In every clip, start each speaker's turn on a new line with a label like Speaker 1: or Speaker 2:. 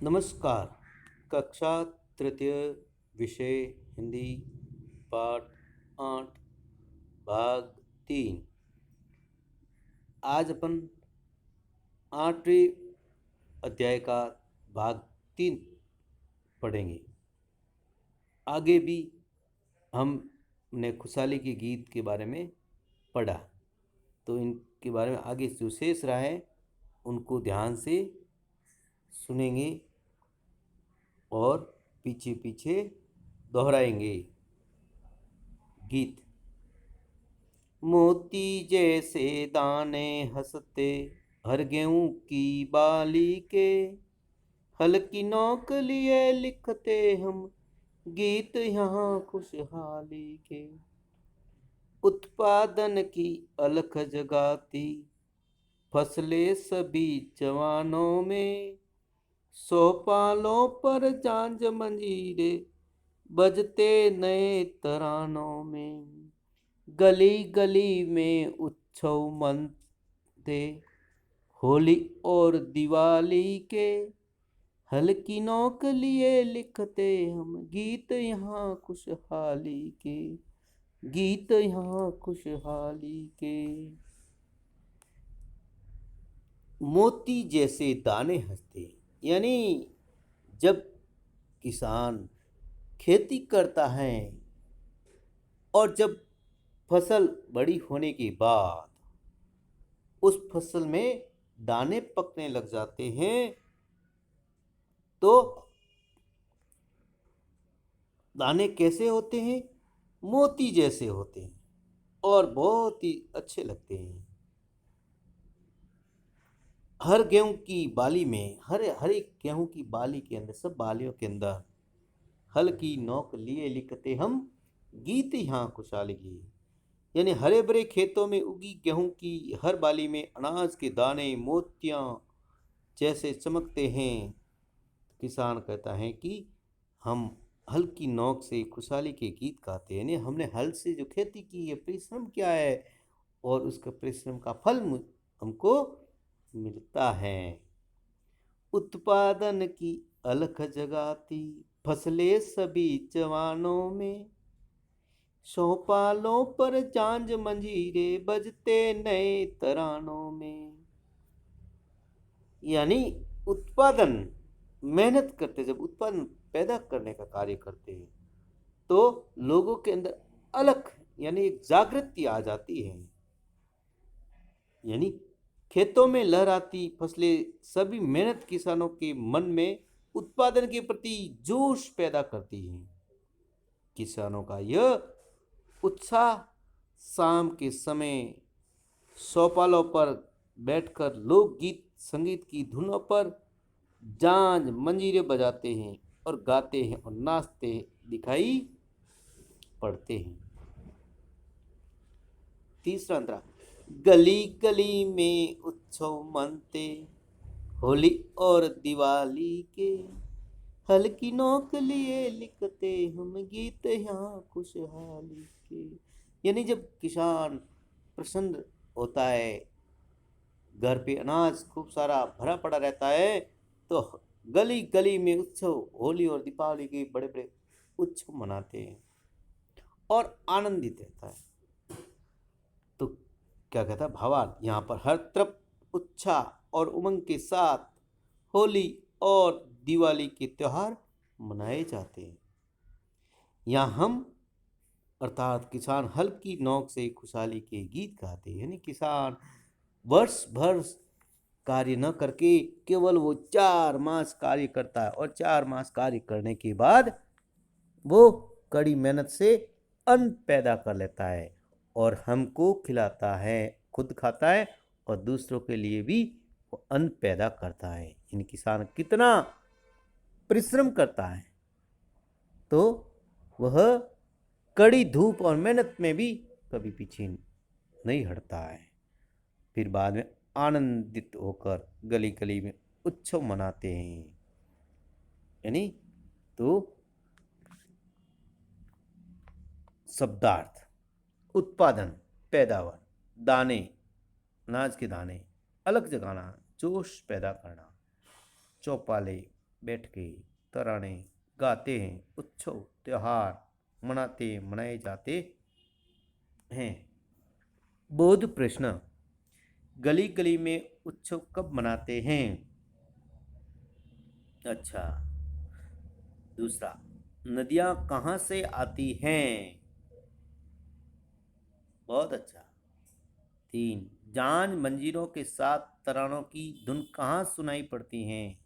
Speaker 1: नमस्कार। कक्षा तृतीय, विषय हिंदी, पाठ 8, भाग 3। आज अपन 8वें अध्याय का भाग 3 पढ़ेंगे। आगे भी हमने खुशहाली के गीत के बारे में पढ़ा, तो इनके बारे में आगे जो शेष रहा है उनको ध्यान से सुनेंगे और पीछे पीछे दोहराएंगे। गीत। मोती जैसे दाने हंसते हर गेहूं की बाली के, हल्की नोक लिए लिखते हम गीत यहाँ खुशहाली के। उत्पादन की अलख जगाती फसलें सभी जवानों में, सौ पालों पर झांझ मंजीरे बजते नए तरानों में। गली गली में उत्सव मनते होली और दिवाली के, हल्की नोक लिए लिखते हम गीत यहाँ खुशहाली के, गीत यहाँ खुशहाली के। मोती जैसे दाने हंसते, यानी जब किसान खेती करता है और जब फसल बड़ी होने के बाद उस फसल में दाने पकने लग जाते हैं, तो दाने कैसे होते हैं? मोती जैसे होते हैं और बहुत ही अच्छे लगते हैं। हर गेहूं की बाली में, हर एक गेहूं की बाली के अंदर, सब बालियों के अंदर हल्की नोक लिए लिखते हम गीत यहाँ खुशहाली की। यानी हरे भरे खेतों में उगी गेहूं की हर बाली में अनाज के दाने मोतियां जैसे चमकते हैं। किसान कहता है कि हम हल्की नोक से खुशहाली के गीत गाते हैं। यानी हमने हल से जो खेती की है, परिश्रम किया है और उसका परिश्रम का फल हमको मिलता है। उत्पादन की अलख जगाती फसलें सभी जवानों में, चौपालों पर झांझ मंजीरे बजते नए तरानों में। यानी उत्पादन, मेहनत करते, जब उत्पादन पैदा करने का कार्य करते हैं तो लोगों के अंदर अलख यानी एक जागृति आ जाती है। यानी खेतों में लहराती फसलें सभी मेहनत किसानों के मन में उत्पादन के प्रति जोश पैदा करती हैं। किसानों का यह उत्साह शाम के समय चौपालों पर बैठकर लोकगीत संगीत की धुनों पर झांझ मंजीरे बजाते हैं और गाते हैं और नाचते दिखाई पड़ते हैं। तीसरा अंतरा। गली गली में उत्सव मनते होली और दिवाली के, हल्की नोक लिए लिखते हम गीत यहाँ खुशहाली के। यानी जब किसान प्रसन्न होता है, घर पे अनाज खूब सारा भरा पड़ा रहता है, तो गली गली में उत्सव होली और दीपावली के बड़े बड़े उत्सव मनाते हैं और आनंदित रहता है। तो क्या कहता है भावार्थ, यहाँ पर हर तरफ उत्साह और उमंग के साथ होली और दिवाली के त्योहार मनाए जाते हैं। यहाँ हम अर्थात किसान हल्की नोक से खुशहाली के गीत गाते हैं। यानी किसान वर्ष भर कार्य न करके केवल वो 4 मास कार्य करता है और 4 मास कार्य करने के बाद वो कड़ी मेहनत से अन्न पैदा कर लेता है और हमको खिलाता है, खुद खाता है और दूसरों के लिए भी वो अन्न पैदा करता है। इन किसान कितना परिश्रम करता है, तो वह कड़ी धूप और मेहनत में भी कभी पीछे नहीं हटता है। फिर बाद में आनंदित होकर गली गली में उत्सव मनाते हैं। यानी तो शब्दार्थ, उत्पादन, पैदावार, दाने, अनाज के दाने, अलग जगाना, जोश पैदा करना, चौपाले, बैठ के तराने गाते हैं, उत्सव त्योहार मनाए जाते हैं। बोध प्रश्न, गली गली में उत्सव कब मनाते हैं? अच्छा। दूसरा, नदियां कहाँ से आती हैं? बहुत अच्छा। 3, जांज मंजीरों के साथ तरानों की धुन कहाँ सुनाई पड़ती हैं?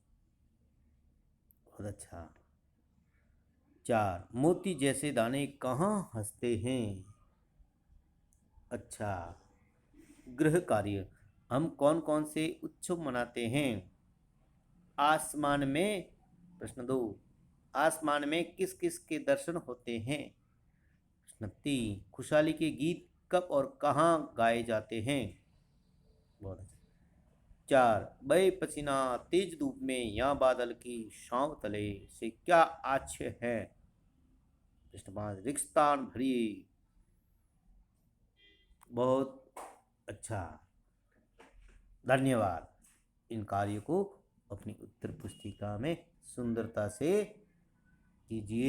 Speaker 1: बहुत अच्छा। 4, मोती जैसे दाने कहाँ हंसते हैं? अच्छा। गृह कार्य, हम कौन कौन से उत्सव मनाते हैं? आसमान में, प्रश्न 2, आसमान में किस किस के दर्शन होते हैं? प्रश्न 3, खुशहाली के गीत कब और कहाँ गाए जाते हैं? बहुत अच्छा। 4, बहे पसीना तेज धूप में या बादल की छांव तले से क्या आच्छे है? प्रश्न 5, रिक्तस्थान भरिए। बहुत अच्छा, धन्यवाद। इन कार्यों को अपनी उत्तर पुस्तिका में सुंदरता से कीजिए।